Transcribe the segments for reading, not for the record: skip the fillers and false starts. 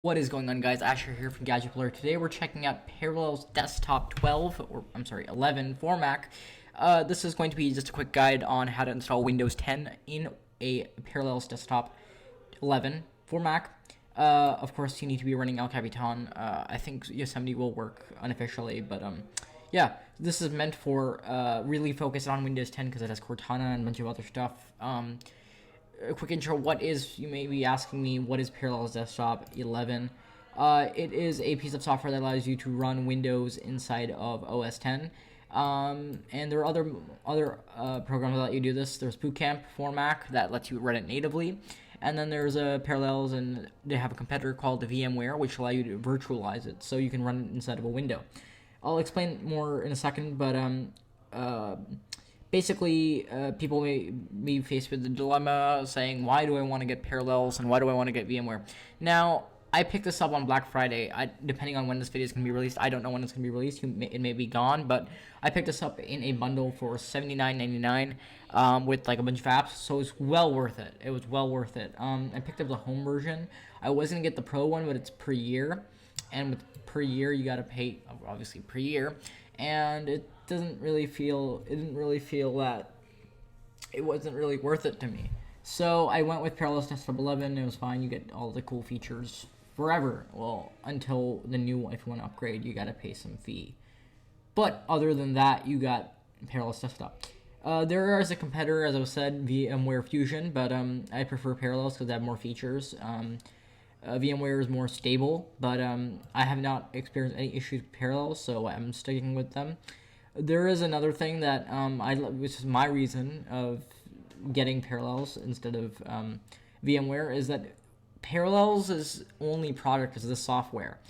What is going on, guys? Asher here from Gadget Blur. Today we're checking out Parallels Desktop 12, or I'm sorry, 11 for Mac. This is going to be just a quick guide on how to install Windows 10 in a Parallels Desktop 11 for Mac. Of course, you need to be running El Capitan. I think Yosemite will work unofficially, but yeah, this is meant for really focused on Windows 10 because it has Cortana and a bunch of other stuff. A quick intro. You may be asking me, what is Parallels Desktop 11? It is a piece of software that allows you to run Windows inside of OS 10. And there are other programs that let you do this. There's Boot Camp for Mac that lets you run it natively. And then there's Parallels, and they have a competitor called the VMware, which allow you to virtualize it so you can run it inside of a window. I'll explain more in a second, but basically, people may be faced with the dilemma saying, why do I want to get Parallels and why do I want to get VMware? Now, I picked this up on Black Friday. Depending on when this video is going to be released, I don't know when it's going to be released. It may be gone, but I picked this up in a bundle for $79.99 with like a bunch of apps, so it's well worth it. It was well worth it. I picked up the home version. I was going to get the pro one, but it's per year, and with per year, you got to pay, obviously, per year, and it didn't really feel that it wasn't really worth it to me. So I went with Parallels Desktop 11. It was fine. You get all the cool features forever. Well, until the new one. If you want to upgrade, you got to pay some fee. But other than that, you got Parallels Desktop. There is a competitor, as I said, VMware Fusion, but I prefer Parallels because they have more features. VMware is more stable, but I have not experienced any issues with Parallels, so I'm sticking with them. There is another thing that which is my reason of getting Parallels instead of VMware, is that Parallels' only product is the software.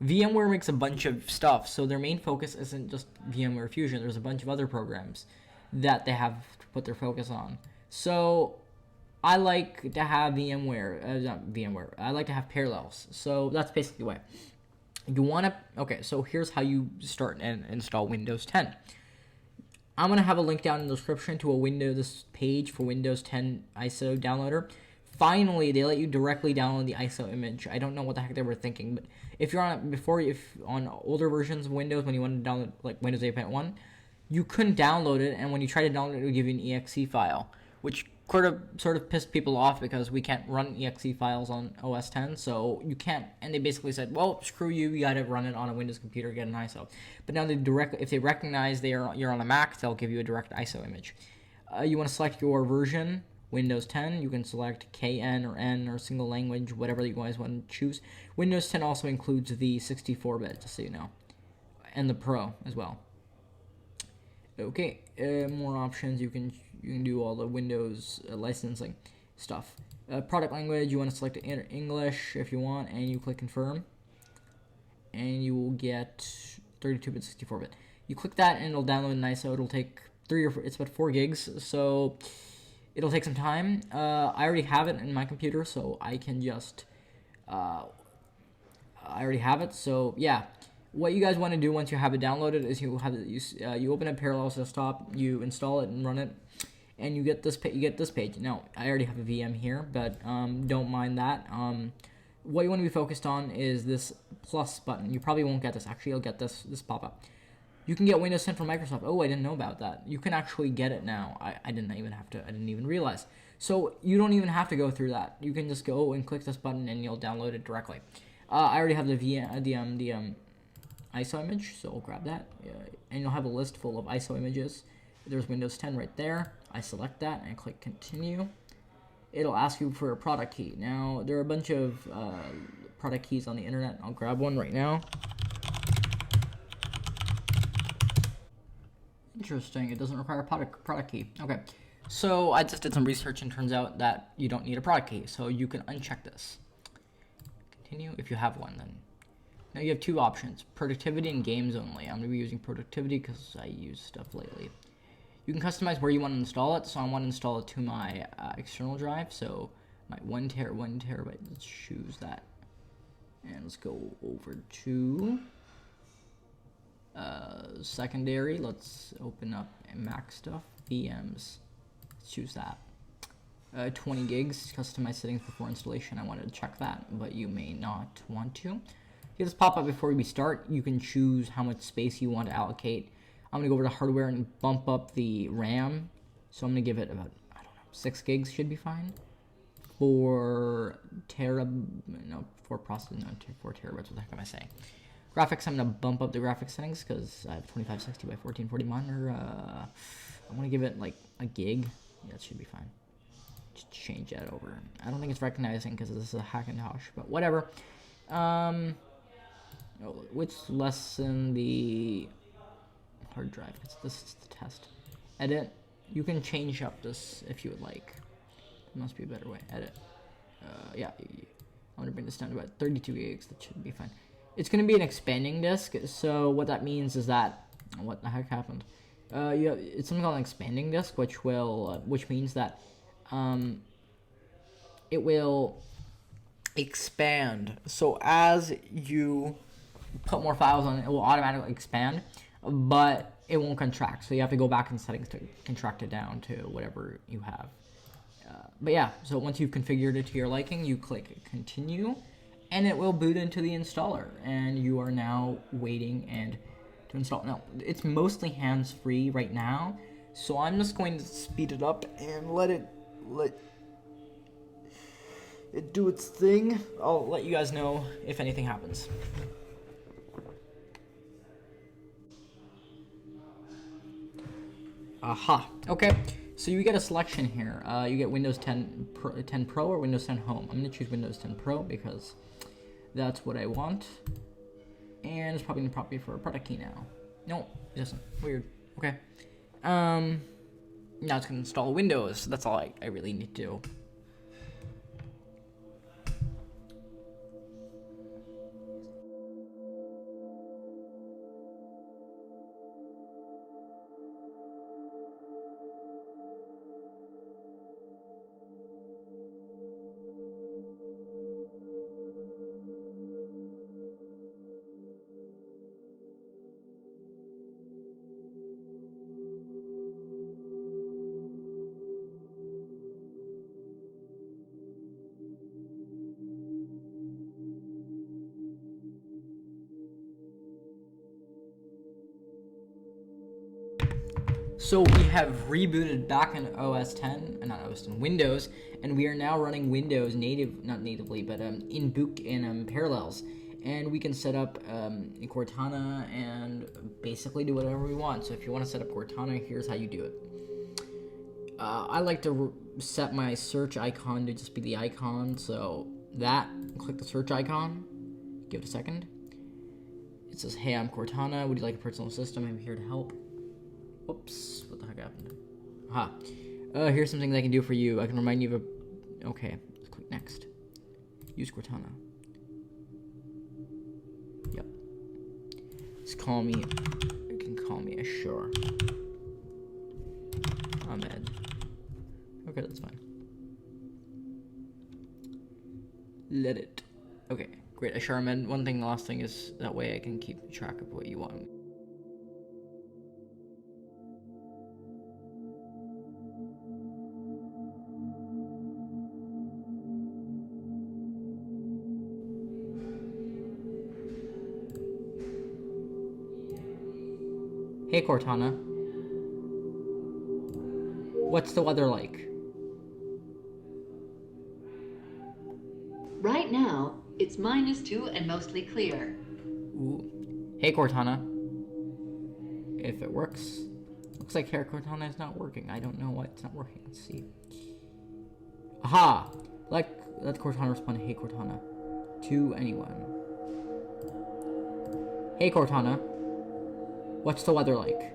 VMware makes a bunch of stuff, so their main focus isn't just VMware Fusion. There's a bunch of other programs that they have to put their focus on. So I like to have not VMware. I like to have Parallels. So that's basically why. Okay, so here's how you start and install Windows 10. I'm going to have a link down in the description to this page for Windows 10 ISO downloader. Finally, they let you directly download the ISO image. I don't know what the heck they were thinking, but if you're on older versions of Windows, when you want to download like Windows 8.1, you couldn't download it, and when you try to download it, it would give you an exe file, which sort of pissed people off because we can't run exe files on OS 10, so you can't. And they basically said, well, screw you, you gotta run it on a Windows computer, get an ISO. But now if they recognize you're on a Mac, they'll give you a direct ISO image. You want to select your version, Windows 10. You can select KN or N or single language, whatever you guys want to choose. Windows 10 also includes the 64-bit, just so you know, and the Pro as well. Okay, more options. You can do all the Windows licensing stuff. Product language, you want to select English if you want, and you click confirm, and you will get 32-bit, 64-bit. You click that, and it'll download an ISO. It'll take it's about 4 gigs, so it'll take some time. I already have it in my computer, so I can just I already have it. So yeah. What you guys want to do once you have it downloaded is you open up Parallels Desktop, you install it and run it, and you get this page. Now, I already have a VM here, but don't mind that. What you want to be focused on is this plus button. You probably won't get this. Actually, you'll get this pop-up. You can get Windows 10 from Microsoft. Oh, I didn't know about that. You can actually get it now. I didn't even realize. So you don't even have to go through that. You can just go and click this button, and you'll download it directly. I already have the ISO image, so I'll grab that, and you'll have a list full of ISO images. There's Windows 10 right there. I select that and click continue. It'll ask you for a product key. Now, there are a bunch of product keys on the internet. I'll grab one right now. Interesting, it doesn't require a product key. Okay, so I just did some research, and turns out that you don't need a product key, so you can uncheck this. Continue if you have one, then. Now you have two options, productivity and games only. I'm going to be using productivity because I use stuff lately. You can customize where you want to install it, so I want to install it to my external drive, so my 1 terabyte, let's choose that. And let's go over to secondary. Let's open up Mac stuff, VMs, let's choose that. 20 gigs. Customize settings before installation. I wanted to check that, but you may not want to. You just pop up before we start. You can choose how much space you want to allocate. I'm going to go over to hardware and bump up the RAM. So I'm going to give it about, I don't know, 6 gigs should be fine. 4 processing, no, 4 terabytes, what the heck am I saying? Graphics, I'm going to bump up the graphics settings because I have 2560 by 1440 monitor. I'm going to give it like a gig. Yeah, that should be fine. Just change that over. I don't think it's recognizing because this is a Hackintosh, but whatever. Which lessen the hard drive? Because this is the test. Edit. You can change up this if you would like. There must be a better way. Edit. Yeah. I'm going to bring this down to about 32 gigs. That should be fine. It's going to be an expanding disk. So what that means is that... What the heck happened? It's something called an expanding disk, which means that it will expand. So as you put more files on it, it will automatically expand, but it won't contract. So you have to go back in settings to contract it down to whatever you have. But yeah, so once you've configured it to your liking, you click continue, and it will boot into the installer, and you are now waiting and to install. Now, it's mostly hands-free right now, so I'm just going to speed it up and let it do its thing. I'll let you guys know if anything happens. Aha. Okay. So you get a selection here. You get Windows 10 Pro or Windows 10 Home. I'm going to choose Windows 10 Pro because that's what I want. And it's probably going to prompt me for a product key now. No, it doesn't. Weird. Okay. Now it's going to install Windows. That's all I really need to do. So we have rebooted back in OS 10, not OS 10, Windows, and we are now running Windows not natively, but in book in Parallels, and we can set up Cortana and basically do whatever we want. So if you want to set up Cortana, here's how you do it. I like to set my search icon to just be the icon, so click the search icon, give it a second. It says, hey, I'm Cortana, would you like a personal assistant? I'm here to help. Whoops, what the heck happened? Aha. Here's something that I can do for you. I can remind you of a... Okay, let's click next. Use Cortana. Yep. Just call me... You can call me Ashur. Ahmed. Okay, that's fine. Let it. Okay, great. Ashur Ahmed. One thing, the last thing is that way I can keep track of what you want. Hey Cortana, what's the weather like? Right now, it's -2 and mostly clear. Ooh. Hey Cortana, if it works. Looks like Hey Cortana is not working. I don't know why it's not working. Let's see. Aha! Let Cortana respond to Hey Cortana. To anyone. Hey Cortana. What's the weather like?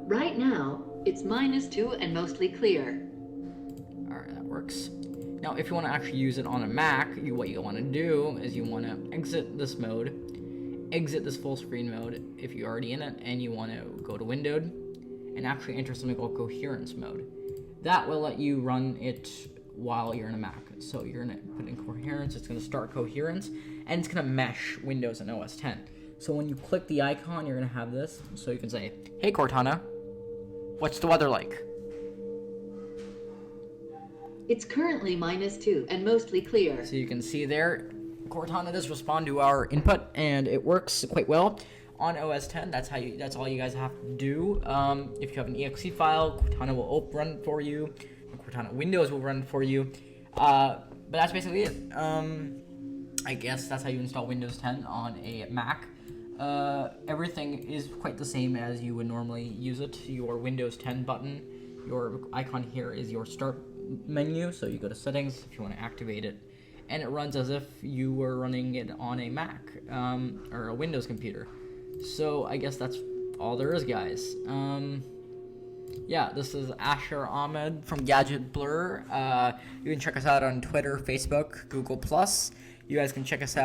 Right now, it's -2 and mostly clear. Alright, that works. Now, if you want to actually use it on a Mac, what you want to do is you want to exit this mode, exit this full screen mode if you're already in it, and you want to go to Windowed, and actually enter something called coherence mode. That will let you run it while you're in a Mac. So you're going to put in coherence, it's going to start coherence, and it's going to mesh Windows and OS 10. So when you click the icon, you're going to have this. So you can say, hey Cortana, what's the weather like? It's currently -2 and mostly clear. So you can see there, Cortana does respond to our input, and it works quite well. On OS 10, that's all you guys have to do. If you have an exe file, Cortana will run for you. Cortana Windows will run for you. But that's basically it. I guess that's how you install Windows 10 on a Mac. Everything is quite the same as you would normally use it. Your Windows 10 button, your icon here is your start menu, so you go to settings if you want to activate it, and it runs as if you were running it on a Mac or a Windows computer. So I guess that's all there is, guys. Yeah, this is Asher Ahmed from Gadget Blur. You can check us out on Twitter, Facebook, Google+. You guys can check us out